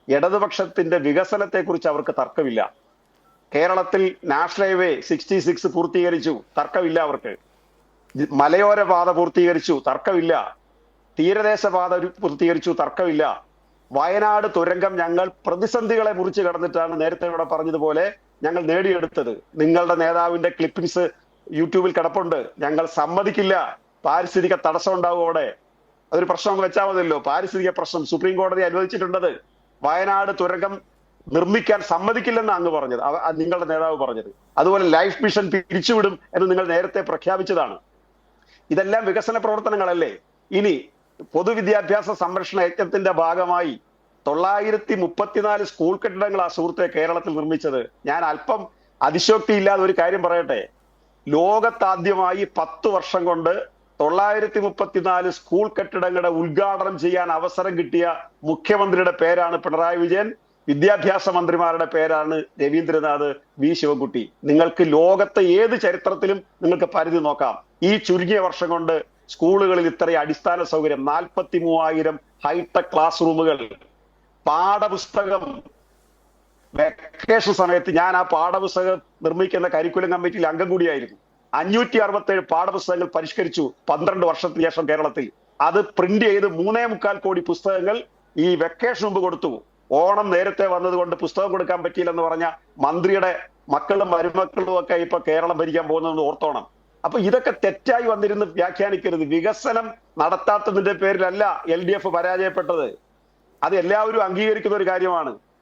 ഇടതുപക്ഷത്തിന്റെ വികസനത്തെക്കുറിച്ച് അവർക്ക് തർക്കമില്ല. കേരളത്തിൽ നാഷണൽ ഹൈവേ 66 പൂർത്തീകരിച്ചു, തർക്കമില്ല അവർക്ക്. മലയോര പാത പൂർത്തീകരിച്ചു, തർക്കമില്ല. തീരദേശ പാത പൂർത്തീകരിച്ചു, തർക്കമില്ല. വയനാട് തുരങ്കം ഞങ്ങൾ പ്രതിസന്ധികളെ മുറിച്ച് കടന്നിട്ടാണ് നേരത്തെ ഇവിടെ പറഞ്ഞതുപോലെ ഞങ്ങൾ നേടിയെടുത്തത്. നിങ്ങളുടെ നേതാവിന്റെ ക്ലിപ്പിംഗ്സ് യൂട്യൂബിൽ കിടപ്പുണ്ട്. ഞങ്ങൾ സമ്മതിക്കില്ല പാരിസ്ഥിതിക തടസ്സം ഉണ്ടാവും അവിടെ. അതൊരു പ്രശ്നം വെച്ചാൽ മതിയല്ലോ. പാരിസ്ഥിതിക പ്രശ്നം സുപ്രീം കോടതി അനുവദിച്ചിട്ടുണ്ടത്. വയനാട് തുരങ്കം നിർമ്മിക്കാൻ സമ്മതിക്കില്ലെന്ന് അങ്ങ് പറഞ്ഞത്, നിങ്ങളുടെ നേതാവ് പറഞ്ഞത്. അതുപോലെ ലൈഫ് മിഷൻ പിരിച്ചുവിടും എന്ന് നിങ്ങൾ നേരത്തെ പ്രഖ്യാപിച്ചതാണ്. ഇതെല്ലാം വികസന പ്രവർത്തനങ്ങളല്ലേ? ഇനി പൊതുവിദ്യാഭ്യാസ സംരക്ഷണ യജ്ഞത്തിന്റെ ഭാഗമായി 934 സ്കൂൾ കെട്ടിടങ്ങളാ സുഹൃത്തെ കേരളത്തിൽ നിർമ്മിച്ചത്. ഞാൻ അല്പം അതിശോക്തിയില്ലാതെ ഒരു കാര്യം പറയട്ടെ. ലോകത്താദ്യമായി 10 വർഷം കൊണ്ട് 934 സ്കൂൾ കെട്ടിടങ്ങളുടെ ഉദ്ഘാടനം ചെയ്യാൻ അവസരം കിട്ടിയ മുഖ്യമന്ത്രിയുടെ പേരാണ് പിണറായി വിജയൻ. വിദ്യാഭ്യാസ മന്ത്രിമാരുടെ പേരാണ് രവീന്ദ്രനാഥ്, വി ശിവൻകുട്ടി. നിങ്ങൾക്ക് ലോകത്തെ ഏത് ചരിത്രത്തിലും നിങ്ങൾക്ക് പരിധി നോക്കാം. ഈ ചുരുങ്ങിയ വർഷം കൊണ്ട് സ്കൂളുകളിൽ ഇത്രയും അടിസ്ഥാന സൗകര്യം, 43,000 ഹൈടെക് ക്ലാസ് റൂമുകൾ, പാഠപുസ്തകം. വെക്കേഷൻ സമയത്ത് ഞാൻ ആ പാഠപുസ്തകം നിർമ്മിക്കുന്ന കരിക്കുലം കമ്മിറ്റിയിൽ അംഗം കൂടിയായിരുന്നു. 567 പാഠപുസ്തകങ്ങൾ പരിഷ്കരിച്ചു 12 വർഷത്തിന് ശേഷം കേരളത്തിൽ. അത് പ്രിന്റ് ചെയ്ത് 3.25 കോടി പുസ്തകങ്ങൾ ഈ വെക്കേഷൻ മുമ്പ് കൊടുത്തു. ഓണം നേരത്തെ വന്നതുകൊണ്ട് പുസ്തകം കൊടുക്കാൻ പറ്റിയില്ലെന്ന് പറഞ്ഞ മന്ത്രിയുടെ മക്കളും മരുമക്കളും ഒക്കെ ഇപ്പൊ കേരളം ഭരിക്കാൻ പോകുന്നതെന്ന് ഓർത്തോണം. അപ്പൊ ഇതൊക്കെ തെറ്റായി വന്നിരുന്ന് വ്യാഖ്യാനിക്കരുത്. വികസനം നടത്താത്തതിന്റെ പേരിലല്ല LDF പരാജയപ്പെട്ടത്. അത് എല്ലാവരും അംഗീകരിക്കുന്ന ഒരു കാര്യമാണ്.